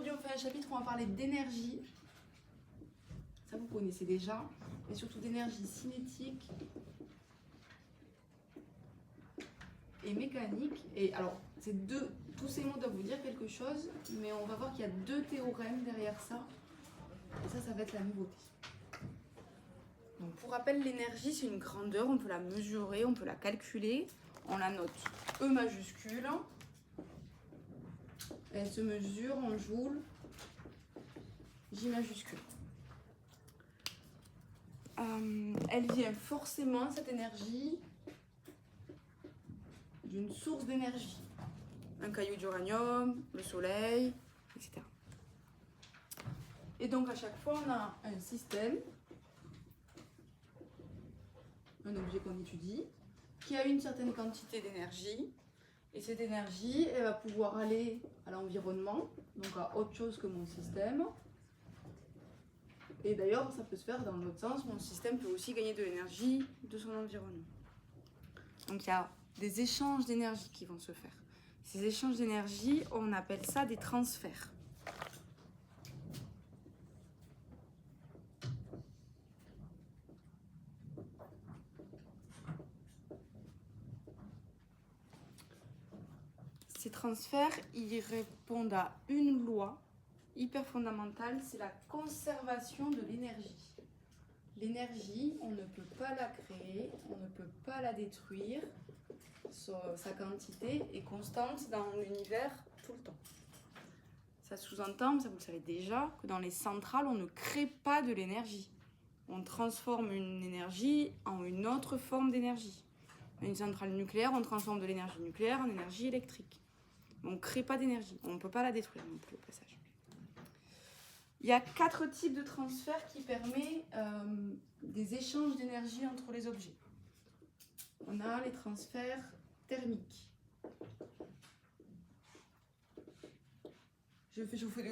aujourd'hui, on fait un chapitre où on va parler d'énergie. Ça, vous connaissez déjà, mais surtout d'énergie cinétique et mécanique. Et alors, tous ces mots doivent vous dire quelque chose, mais on va voir qu'il y a deux théorèmes derrière ça. Et ça va être la nouveauté. Donc, pour rappel, l'énergie, c'est une grandeur, on peut la mesurer, on peut la calculer. On la note E majuscule. Elle se mesure en joules, J majuscule. Elle vient forcément, cette énergie, d'une source d'énergie. Un caillou d'uranium, le soleil, etc. Et donc à chaque fois, on a un système, un objet qu'on étudie, qui a une certaine quantité d'énergie. Et cette énergie, elle va pouvoir aller à l'environnement, donc à autre chose que mon système. Et d'ailleurs, ça peut se faire dans l'autre sens. Mon système peut aussi gagner de l'énergie de son environnement. Donc il y a des échanges d'énergie qui vont se faire. Ces échanges d'énergie, on appelle ça des transferts. Ces transferts, ils répondent à une loi hyper fondamentale, c'est la conservation de l'énergie. L'énergie, on ne peut pas la créer, on ne peut pas la détruire. Sa quantité est constante dans l'univers tout le temps. Ça sous-entend, ça vous le savez déjà, que dans les centrales, on ne crée pas de l'énergie. On transforme une énergie en une autre forme d'énergie. Dans une centrale nucléaire, on transforme de l'énergie nucléaire en énergie électrique. On ne crée pas d'énergie, on ne peut pas la détruire non plus au passage. Il y a 4 types de transferts qui permettent des échanges d'énergie entre les objets. On a les transferts thermiques. Je chauffer de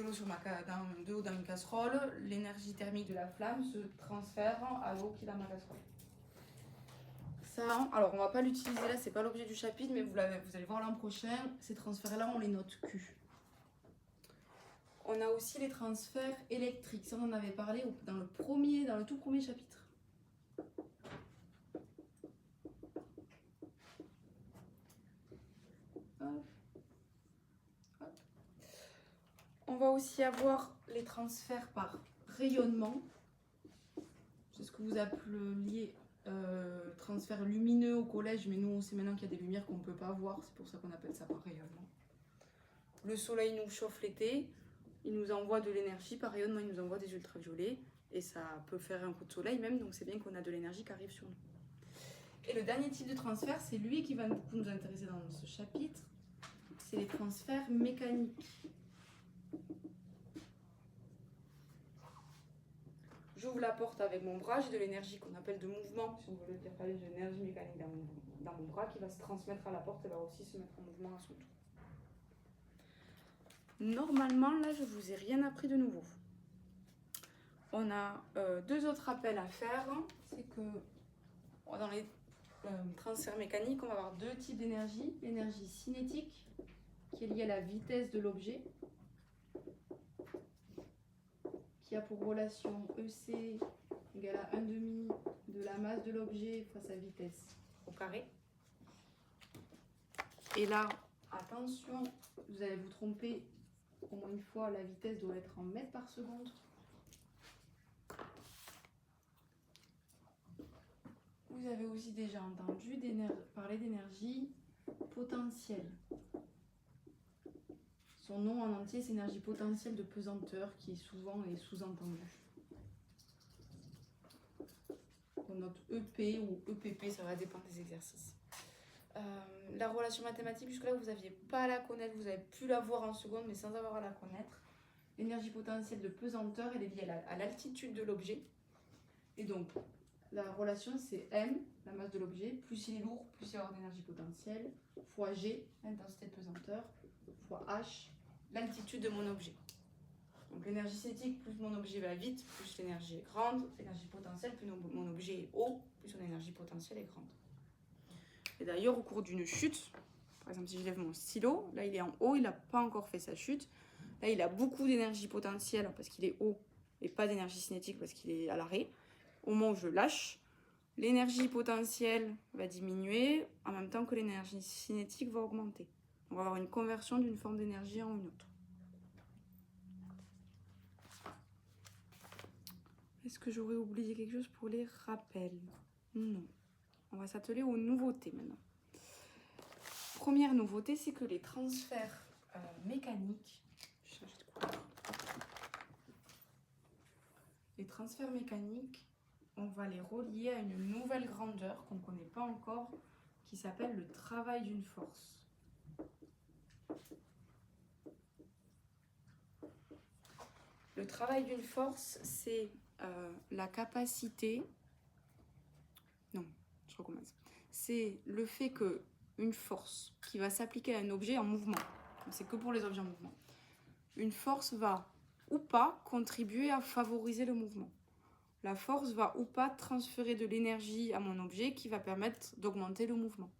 l'eau dans une casserole, l'énergie thermique de la flamme se transfère à l'eau qui est dans ma casserole. Ça, alors on va pas l'utiliser là, c'est pas l'objet du chapitre, mais vous allez voir l'an prochain, ces transferts-là, on les note Q. On a aussi les transferts électriques, ça on en avait parlé dans le tout premier chapitre. Hop. Hop. On va aussi avoir les transferts par rayonnement. C'est ce que vous appeliez transfert lumineux au collège, mais nous on sait maintenant qu'il y a des lumières qu'on ne peut pas voir, c'est pour ça qu'on appelle ça par rayonnement. Le soleil nous chauffe l'été, il nous envoie de l'énergie, par rayonnement il nous envoie des ultraviolets, et ça peut faire un coup de soleil même, donc c'est bien qu'on a de l'énergie qui arrive sur nous. Et le dernier type de transfert, c'est lui qui va beaucoup nous intéresser dans ce chapitre, c'est les transferts mécaniques. J'ouvre la porte avec mon bras, j'ai de l'énergie qu'on appelle de mouvement, si on veut le dire, pas de l'énergie mécanique dans mon bras qui va se transmettre à la porte et va aussi se mettre en mouvement à son tour. Normalement, là, je ne vous ai rien appris de nouveau. On a 2 autres rappels à faire. C'est que dans les transferts mécaniques, on va avoir 2 types d'énergie. L'énergie cinétique, qui est liée à la vitesse de l'objet, qui a pour relation EC égale à 1/2 de la masse de l'objet fois sa vitesse au carré. Et là, attention, vous allez vous tromper au moins une fois, la vitesse doit être en mètres par seconde. Vous avez aussi déjà entendu parler d'énergie potentielle. Son nom en entier, c'est énergie potentielle de pesanteur qui souvent est sous-entendue. On note EP ou EPP, ça va dépendre des exercices. La relation mathématique, jusque-là, vous n'aviez pas à la connaître, vous avez pu la voir en seconde, mais sans avoir à la connaître. L'énergie potentielle de pesanteur, elle est liée à l'altitude de l'objet. Et donc, la relation, c'est M, la masse de l'objet, plus il est lourd, plus il y aura d'énergie potentielle, fois G, l'intensité de pesanteur, fois H, l'altitude de mon objet. Donc l'énergie cinétique, plus mon objet va vite, plus l'énergie est grande. L'énergie potentielle, plus mon objet est haut, plus son énergie potentielle est grande. Et d'ailleurs, au cours d'une chute, par exemple si je lève mon stylo, là il est en haut, il n'a pas encore fait sa chute, Là, il a beaucoup d'énergie potentielle parce qu'il est haut et pas d'énergie cinétique parce qu'il est à l'arrêt. Au moment où je lâche, l'énergie potentielle va diminuer en même temps que l'énergie cinétique va augmenter. On va avoir une conversion d'une forme d'énergie en une autre. Est-ce que j'aurais oublié quelque chose pour les rappels? Non. On va s'atteler aux nouveautés maintenant. Première nouveauté, c'est que les transferts mécaniques... Je change de couleur. Les transferts mécaniques, on va les relier à une nouvelle grandeur qu'on ne connaît pas encore, qui s'appelle le travail d'une force. Le travail d'une force, c'est la capacité... Non, je recommence. C'est le fait qu'une force qui va s'appliquer à un objet en mouvement, c'est que pour les objets en mouvement, une force va ou pas contribuer à favoriser le mouvement. La force va ou pas transférer de l'énergie à mon objet qui va permettre d'augmenter le mouvement.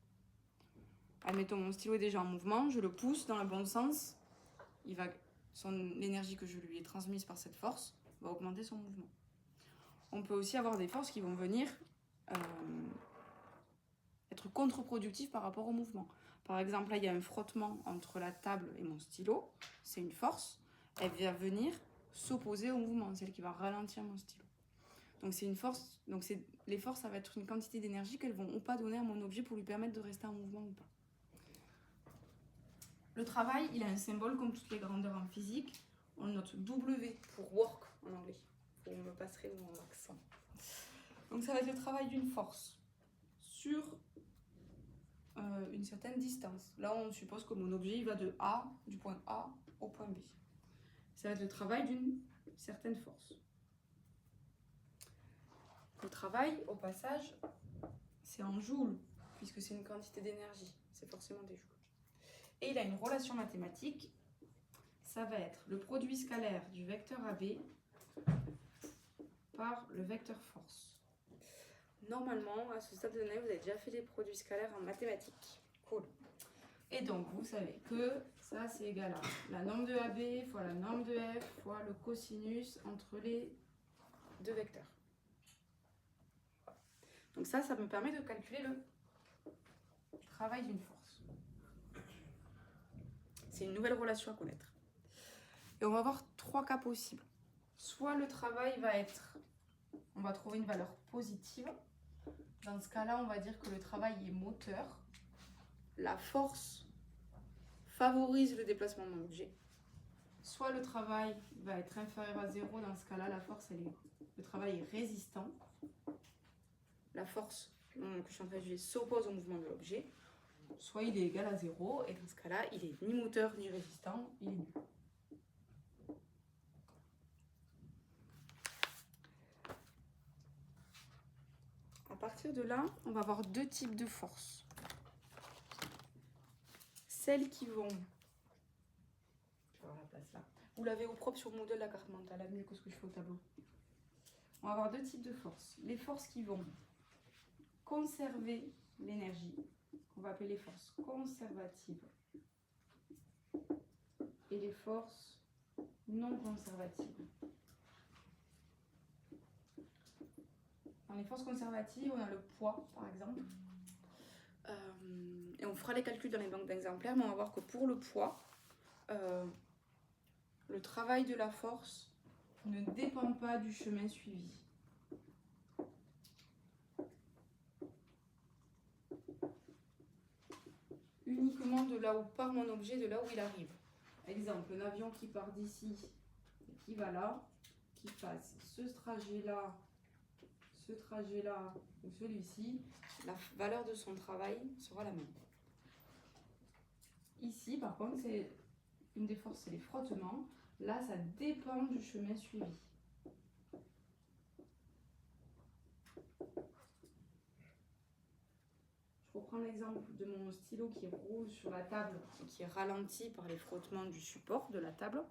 Admettons, mon stylo est déjà en mouvement, je le pousse dans le bon sens, l'énergie que je lui ai transmise par cette force va augmenter son mouvement. On peut aussi avoir des forces qui vont venir être contre-productives par rapport au mouvement. Par exemple, là, il y a un frottement entre la table et mon stylo, c'est une force, elle va venir s'opposer au mouvement, celle qui va ralentir mon stylo. Donc c'est une force, les forces, ça va être une quantité d'énergie qu'elles vont ou pas donner à mon objet pour lui permettre de rester en mouvement ou pas. Le travail, il a un symbole comme toutes les grandeurs en physique. On note W pour work en anglais. Vous me passerez mon accent. Donc ça va être le travail d'une force sur une certaine distance. Là, on suppose que mon objet il va du point A au point B. Ça va être le travail d'une certaine force. Le travail, au passage, c'est en joules, puisque c'est une quantité d'énergie. C'est forcément des joules. Et il a une relation mathématique. Ça va être le produit scalaire du vecteur AB par le vecteur force. Normalement, à ce stade de l'année, vous avez déjà fait des produits scalaires en mathématiques. Cool. Et donc, vous savez que ça, c'est égal à la norme de AB fois la norme de F fois le cosinus entre les deux vecteurs. Donc ça me permet de calculer le travail d'une force. C'est une nouvelle relation à connaître. Et on va avoir trois cas possibles. Soit le travail va être... On va trouver une valeur positive. Dans ce cas-là, on va dire que le travail est moteur. La force favorise le déplacement de l'objet. Soit le travail va être inférieur à 0. Dans ce cas-là, le travail est résistant. La force que je suis en train de juger s'oppose au mouvement de l'objet. Soit il est égal à 0. Et dans ce cas-là, il est ni moteur ni résistant. Il est nul. À partir de là, on va avoir deux types de forces. Celles qui vont... Je vais avoir la place là. Vous l'avez au propre sur le modèle de la carte mentale, mieux que ce que je fais au tableau. On va avoir deux types de forces. Les forces qui vont conserver l'énergie, qu'on va appeler les forces conservatives, et les forces non conservatives. Dans les forces conservatives, on a le poids, par exemple. Et on fera les calculs dans les banques d'exemplaires, mais on va voir que pour le poids, le travail de la force ne dépend pas du chemin suivi. Uniquement de là où part mon objet, de là où il arrive. Exemple, un avion qui part d'ici et qui va là, qui fasse ce trajet-là ou celui-ci, la valeur de son travail sera la même. Ici, par contre, c'est une des forces, c'est les frottements. Là, ça dépend du chemin suivi. Je reprends l'exemple de mon stylo qui roule sur la table et qui est ralenti par les frottements du support de la table.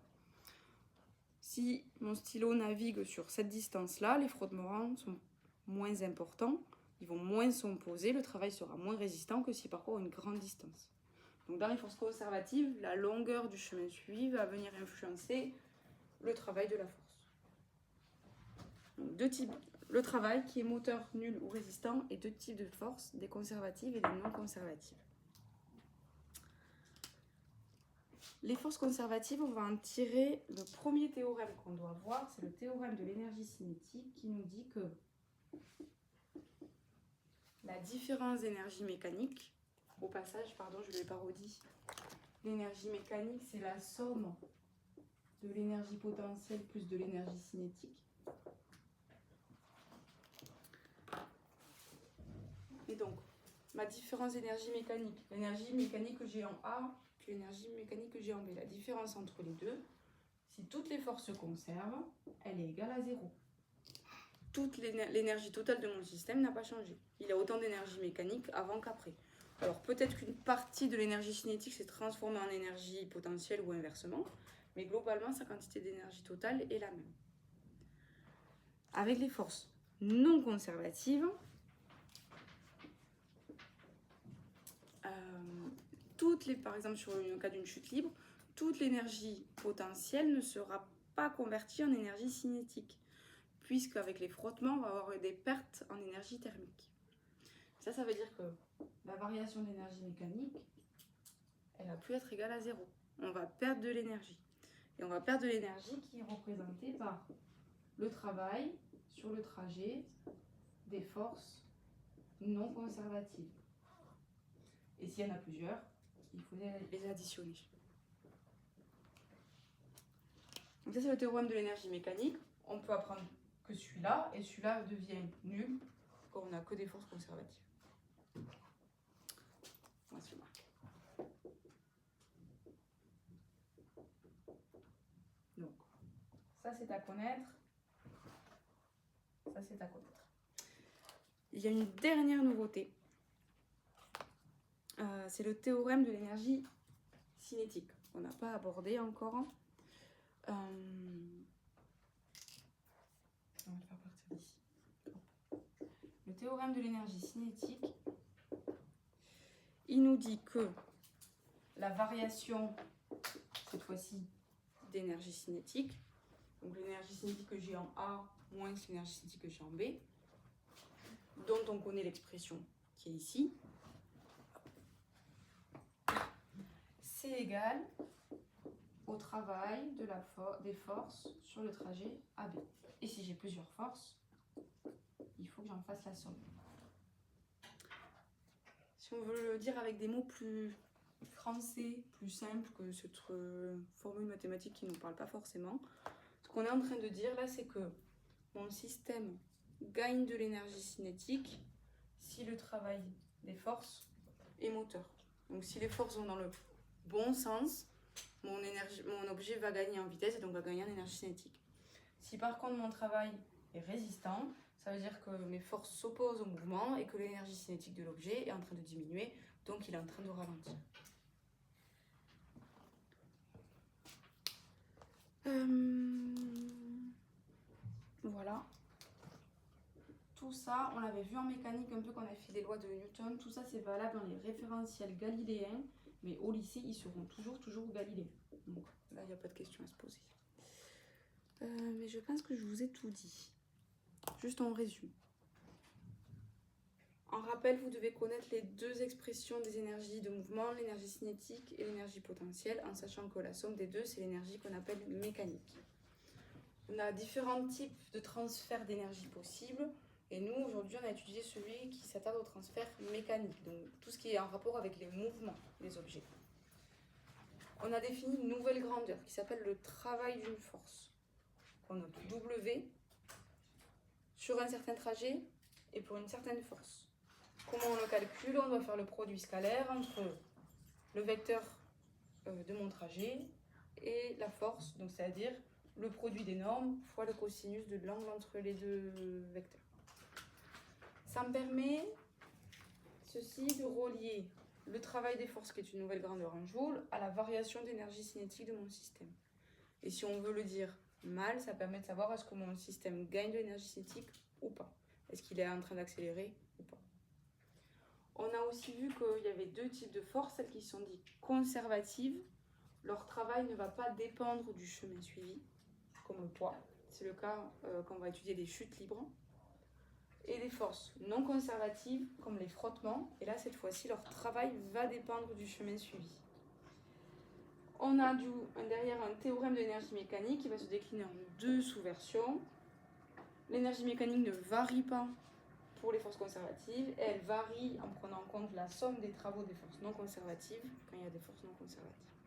Si mon stylo navigue sur cette distance-là, les frottements sont moins importants, ils vont moins s'opposer, le travail sera moins résistant que si parcourt une grande distance. Donc dans les forces conservatives, la longueur du chemin suivi va venir influencer le travail de la force. Donc deux types, le travail qui est moteur, nul ou résistant, et deux types de forces, des conservatives et des non conservatives. Les forces conservatives, on va en tirer le premier théorème qu'on doit voir, c'est le théorème de l'énergie cinétique qui nous dit que la différence d'énergie mécanique, au passage, pardon, je l'ai parodie, l'énergie mécanique, c'est la somme de l'énergie potentielle plus de l'énergie cinétique. Et donc, ma différence d'énergie mécanique, l'énergie mécanique que j'ai en A, puis l'énergie mécanique que j'ai en B. La différence entre les deux, si toutes les forces se conservent, elle est égale à 0. Toute l'énergie totale de mon système n'a pas changé. Il a autant d'énergie mécanique avant qu'après. Alors peut-être qu'une partie de l'énergie cinétique s'est transformée en énergie potentielle ou inversement, mais globalement, sa quantité d'énergie totale est la même. Avec les forces non conservatives, par exemple sur le cas d'une chute libre, toute l'énergie potentielle ne sera pas convertie en énergie cinétique, puisqu'avec les frottements, on va avoir des pertes en énergie thermique. Ça veut dire que la variation d'énergie mécanique, elle va plus être égale à 0. On va perdre de l'énergie. Et on va perdre de l'énergie qui est représentée par le travail sur le trajet des forces non conservatives. Et s'il y en a plusieurs, il faut les additionner. Donc ça, c'est le théorème de l'énergie mécanique. On peut apprendre que celui-là, et celui-là devient nul quand on n'a que des forces conservatives. Donc, ça c'est à connaître. Ça c'est à connaître. Il y a une dernière nouveauté. C'est le théorème de l'énergie cinétique qu'on n'a pas abordé encore. On va le faire partir d'ici. Le théorème de l'énergie cinétique, il nous dit que la variation, cette fois-ci, d'énergie cinétique, donc l'énergie cinétique que j'ai en A moins l'énergie cinétique que j'ai en B, dont on connaît l'expression qui est ici, c'est égal au travail des forces sur le trajet AB. Et si j'ai plusieurs forces, il faut que j'en fasse la somme. Si on veut le dire avec des mots plus français, plus simples que cette formule mathématique qui ne nous parle pas forcément, ce qu'on est en train de dire là, c'est que mon système gagne de l'énergie cinétique si le travail des forces est moteur. Donc si les forces vont dans le bon sens, mon objet va gagner en vitesse et donc va gagner en énergie cinétique. Si par contre mon travail est résistant, ça veut dire que mes forces s'opposent au mouvement et que l'énergie cinétique de l'objet est en train de diminuer, donc il est en train de ralentir. Voilà. Tout ça, on l'avait vu en mécanique un peu quand on a fait les lois de Newton. Tout ça, c'est valable dans les référentiels galiléens, mais au lycée, ils seront toujours galiléens. Donc là, il n'y a pas de question à se poser. Mais je pense que je vous ai tout dit. Juste en résumé. En rappel, vous devez connaître les deux expressions des énergies de mouvement, l'énergie cinétique et l'énergie potentielle, en sachant que la somme des deux, c'est l'énergie qu'on appelle mécanique. On a différents types de transferts d'énergie possibles. Et nous, aujourd'hui, on a étudié celui qui s'attarde au transfert mécanique, donc tout ce qui est en rapport avec les mouvements des objets. On a défini une nouvelle grandeur qui s'appelle le travail d'une force, qu'on note W sur un certain trajet et pour une certaine force. Comment on le calcule? On doit faire le produit scalaire entre le vecteur de mon trajet et la force, donc c'est-à-dire le produit des normes fois le cosinus de l'angle entre les deux vecteurs. Ça me permet, ceci, de relier le travail des forces, qui est une nouvelle grandeur en joules, à la variation d'énergie cinétique de mon système. Et si on veut le dire mal, ça permet de savoir est-ce que mon système gagne de l'énergie cinétique ou pas. Est-ce qu'il est en train d'accélérer ou pas. On a aussi vu qu'il y avait deux types de forces, celles qui sont dites conservatives. Leur travail ne va pas dépendre du chemin suivi, comme le poids. C'est le cas quand on va étudier les chutes libres. Et des forces non conservatives, comme les frottements. Et là, cette fois-ci, leur travail va dépendre du chemin suivi. On a derrière un théorème de l'énergie mécanique qui va se décliner en deux sous-versions. L'énergie mécanique ne varie pas pour les forces conservatives et elle varie en prenant en compte la somme des travaux des forces non conservatives quand il y a des forces non conservatives.